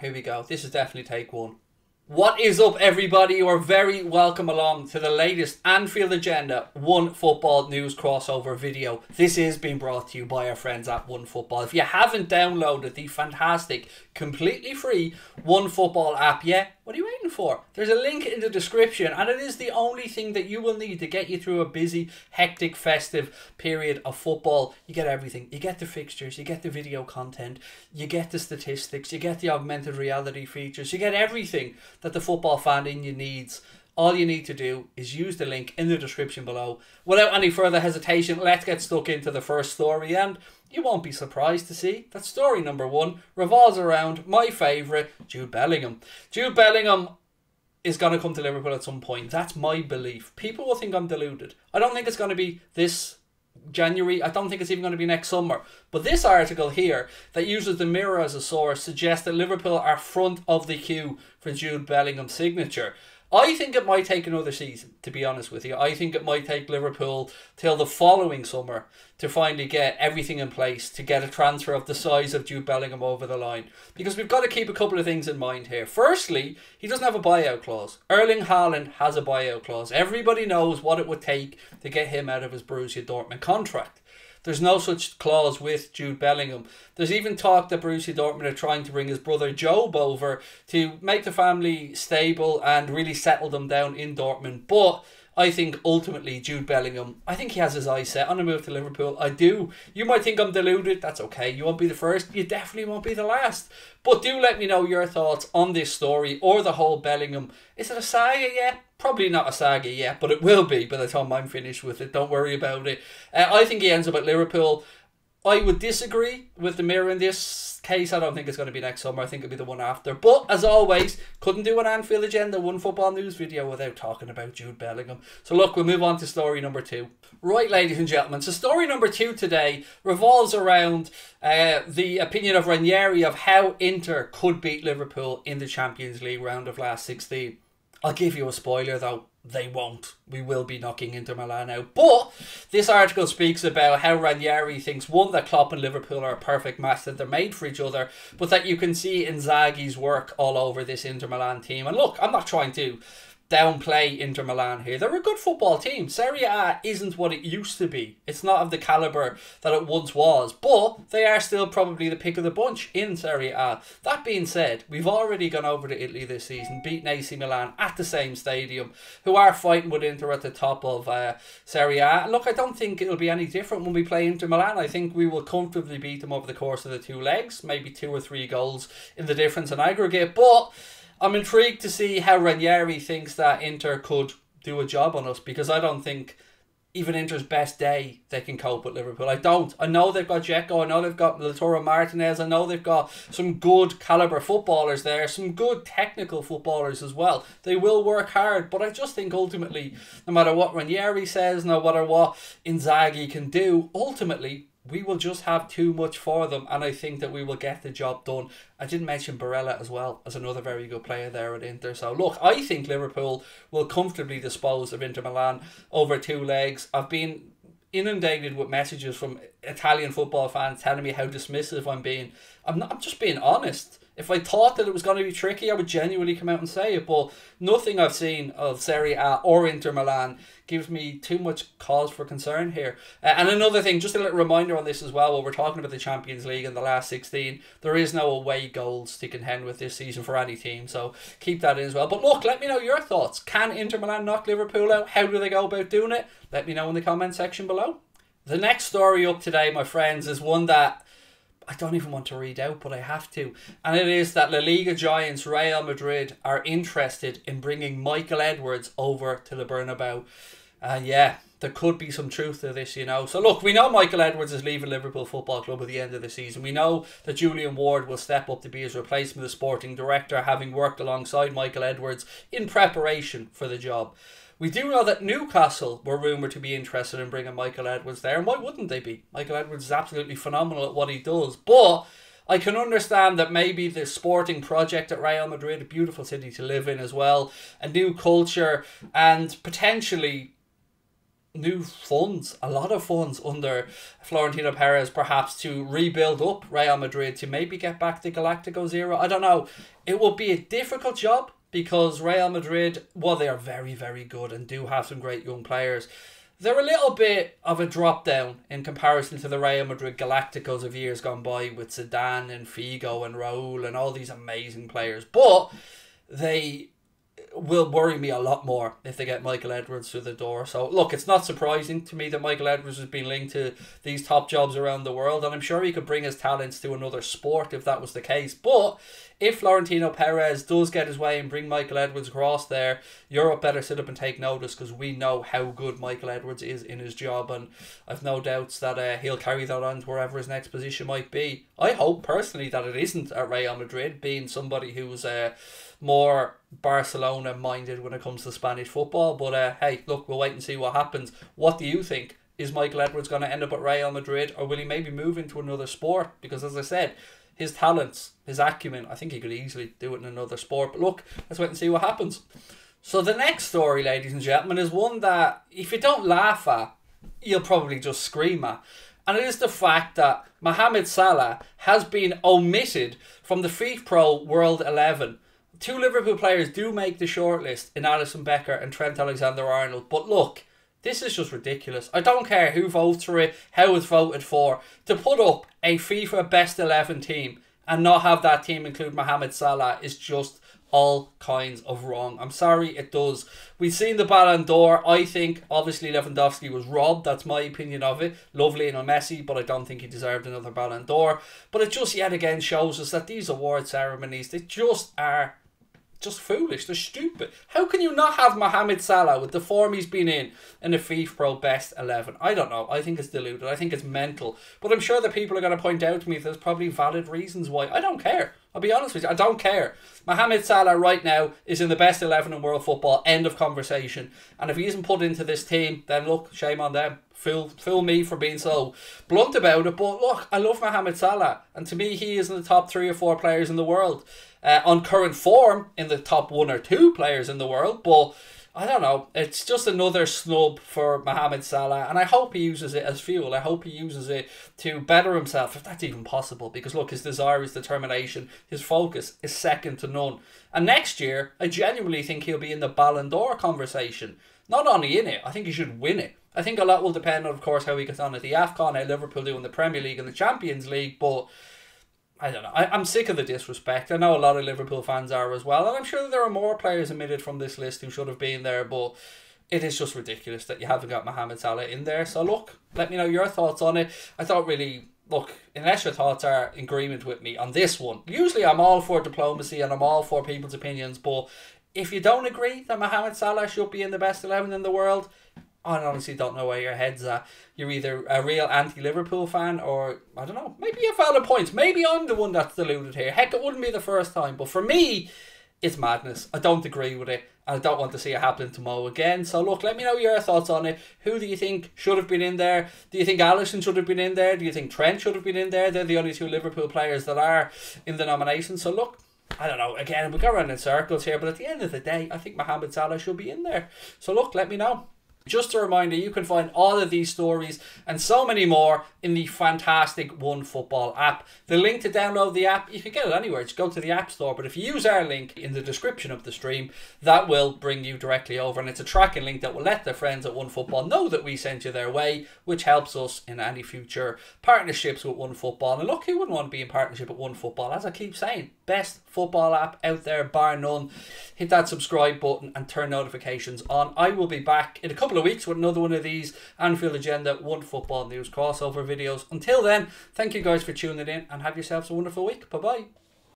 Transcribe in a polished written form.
Here we go. This is definitely take one. What is up, everybody? You are very welcome along to the latest Anfield Agenda One Football News crossover video. This is being brought to you by our friends at One Football. If you haven't downloaded the fantastic, completely free One Football app yet, what are you waiting for? There's a link in the description, and it is the only thing that you will need to get you through a busy, hectic, festive period of football. You get everything. You get the fixtures, you get the video content, you get the statistics, you get the augmented reality features, you get everything that the football fan in you needs. All you need to do is use the link in the description below. Without any further hesitation, let's get stuck into the first story, and you won't be surprised to see that story number one revolves around my favourite, Jude Bellingham. Jude Bellingham is going to come to Liverpool at some point. That's my belief. People will think I'm deluded. I don't think it's going to be this January. I don't think it's even going to be next summer. But this article here that uses the Mirror as a source suggests that Liverpool are front of the queue for Jude Bellingham's signature. I think it might take another season, to be honest with you. I think it might take Liverpool till the following summer to finally get everything in place to get a transfer of the size of Jude Bellingham over the line. Because we've got to keep a couple of things in mind here. Firstly, he doesn't have a buyout clause. Erling Haaland has a buyout clause. Everybody knows what it would take to get him out of his Borussia Dortmund contract. There's no such clause with Jude Bellingham. There's even talk that Borussia Dortmund are trying to bring his brother Job over to make the family stable and really settle them down in Dortmund. But I think ultimately Jude Bellingham, I think he has his eyes set on a move to Liverpool. I do. You might think I'm deluded. That's okay. You won't be the first. You definitely won't be the last. But do let me know your thoughts on this story or the whole Bellingham. Is it a saga yet? Probably not a saga yet, but it will be by the time I'm finished with it. Don't worry about it. I think he ends up at Liverpool. I would disagree with the Mirror in this case. I don't think it's going to be next summer. I think it'll be the one after. But as always, couldn't do an Anfield Agenda One Football News video without talking about Jude Bellingham. So look, we'll move on to story number two. Right, ladies and gentlemen. So story number two today revolves around the opinion of Ranieri of how Inter could beat Liverpool in the Champions League round of last 16. I'll give you a spoiler though. They won't. We will be knocking Inter Milan out. But this article speaks about how Ranieri thinks, one, that Klopp and Liverpool are a perfect match, that they're made for each other, but that you can see Inzaghi's work all over this Inter Milan team. And look, I'm not trying to downplay Inter Milan here. They're a good football team. Serie A isn't what it used to be. It's not of the calibre that it once was, but they are still probably the pick of the bunch in Serie A. That being said, we've already gone over to Italy this season, beaten AC Milan at the same stadium, who are fighting with Inter at the top of Serie A. And look, I don't think it'll be any different when we play Inter Milan. I think we will comfortably beat them over the course of the two legs, maybe 2 or 3 goals in the difference in aggregate, but I'm intrigued to see how Ranieri thinks that Inter could do a job on us, because I don't think even Inter's best day they can cope with Liverpool. I don't. I know they've got Dzeko, I know they've got Lautaro Martinez, I know they've got some good calibre footballers there, some good technical footballers as well. They will work hard, but I just think ultimately, no matter what Ranieri says, no matter what Inzaghi can do, ultimately we will just have too much for them, and I think that we will get the job done. I didn't mention Barella as well as another very good player there at Inter. So look, I think Liverpool will comfortably dispose of Inter Milan over 2 legs. I've been inundated with messages from Italian football fans telling me how dismissive I'm being. I'm just being honest. If I thought that it was going to be tricky, I would genuinely come out and say it. But nothing I've seen of Serie A or Inter Milan gives me too much cause for concern here. And another thing, just a little reminder on this as well, while we're talking about the Champions League in the last 16, there is no away goals to contend with this season for any team. So keep that in as well. But look, let me know your thoughts. Can Inter Milan knock Liverpool out? How do they go about doing it? Let me know in the comment section below. The next story up today, my friends, is one that I don't even want to read out, but I have to. And it is that La Liga giants Real Madrid are interested in bringing Michael Edwards over to the Bernabeu. Yeah, there could be some truth to this, you know. So look, we know Michael Edwards is leaving Liverpool Football Club at the end of the season. We know that Julian Ward will step up to be his replacement as sporting director, having worked alongside Michael Edwards in preparation for the job. We do know that Newcastle were rumoured to be interested in bringing Michael Edwards there, and why wouldn't they be? Michael Edwards is absolutely phenomenal at what he does, but I can understand that maybe the sporting project at Real Madrid, a beautiful city to live in as well, a new culture, and potentially new funds, a lot of funds under Florentino Perez, perhaps to rebuild up Real Madrid, to maybe get back to Galacticos era. I don't know. It would be a difficult job because Real Madrid, while they are very, very good and do have some great young players, they're a little bit of a drop down in comparison to the Real Madrid Galacticos of years gone by with Zidane and Figo and Raul and all these amazing players. But they will worry me a lot more if they get Michael Edwards through the door. So look, it's not surprising to me that Michael Edwards has been linked to these top jobs around the world, and I'm sure he could bring his talents to another sport if that was the case. But if Florentino Perez does get his way and bring Michael Edwards across there, Europe better sit up and take notice, because we know how good Michael Edwards is in his job, and I've no doubts that he'll carry that on to wherever his next position might be. I hope personally that it isn't at Real Madrid, being somebody who's more Barcelona minded when it comes to Spanish football. But hey, look, we'll wait and see what happens. What do you think? Is Michael Edwards going to end up at Real Madrid, or will he maybe move into another sport? Because as I said, his talents, his acumen, I think he could easily do it in another sport. But look, let's wait and see what happens. So the next story, ladies and gentlemen, is one that if you don't laugh at, you'll probably just scream at. And it is the fact that Mohamed Salah has been omitted from the FIFPro World 11. Two Liverpool players do make the shortlist in Alisson Becker and Trent Alexander-Arnold. But look, this is just ridiculous. I don't care who votes for it, how it's voted for. To put up a FIFA best 11 team and not have that team include Mohamed Salah is just all kinds of wrong. I'm sorry, it does. We've seen the Ballon d'Or. I think obviously Lewandowski was robbed. That's my opinion of it. Lovely and Messi, but I don't think he deserved another Ballon d'Or. But it just yet again shows us that these award ceremonies, they just are just foolish. They're stupid. How can you not have Mohamed Salah with the form he's been in the FIFPro best 11? I don't know. I think it's deluded. I think it's mental. But I'm sure that people are going to point out to me there's probably valid reasons why. I don't care. I'll be honest with you. I don't care. Mohamed Salah right now is in the best 11 in world football. End of conversation. And if he isn't put into this team, then look, shame on them. Fool me for being so blunt about it. But look, I love Mohamed Salah. And to me, he is in the top 3 or 4 players in the world. On current form, in the top 1 or 2 players in the world. But I don't know. It's just another snub for Mohamed Salah. And I hope he uses it as fuel. I hope he uses it to better himself, if that's even possible. Because look, his desire, his determination, his focus is second to none. And next year, I genuinely think he'll be in the Ballon d'Or conversation. Not only in it, I think he should win it. I think a lot will depend on, of course, how he gets on at the AFCON, how Liverpool do in the Premier League and the Champions League. But I don't know. I'm sick of the disrespect. I know a lot of Liverpool fans are as well. And I'm sure that there are more players omitted from this list who should have been there. But it is just ridiculous that you haven't got Mohamed Salah in there. So look, let me know your thoughts on it. I thought really, look, unless your thoughts are in agreement with me on this one. Usually I'm all for diplomacy and I'm all for people's opinions. But if you don't agree that Mohamed Salah should be in the best 11 in the world, I honestly don't know where your head's at. You're either a real anti-Liverpool fan or, I don't know, maybe a valid point. Maybe I'm the one that's deluded here. Heck, it wouldn't be the first time. But for me, it's madness. I don't agree with it. And I don't want to see it happen to Mo again. So look, let me know your thoughts on it. Who do you think should have been in there? Do you think Alisson should have been in there? Do you think Trent should have been in there? They're the only 2 Liverpool players that are in the nomination. So look, I don't know. Again, we go around in circles here. But at the end of the day, I think Mohamed Salah should be in there. So look, let me know. Just a reminder, you can find all of these stories and so many more in the fantastic OneFootball app. The link to download the app, you can get it anywhere. Just go to the App Store. But if you use our link in the description of the stream, that will bring you directly over. And it's a tracking link that will let the friends at OneFootball know that we sent you their way, which helps us in any future partnerships with OneFootball. And look, who wouldn't want to be in partnership with OneFootball? As I keep saying, best football app out there, bar none. Hit that subscribe button and turn notifications on. I will be back in a couple of weeks with another one of these Anfield Agenda OneFootball News crossover videos. Until then, thank you guys for tuning in and have yourselves a wonderful week. Bye bye.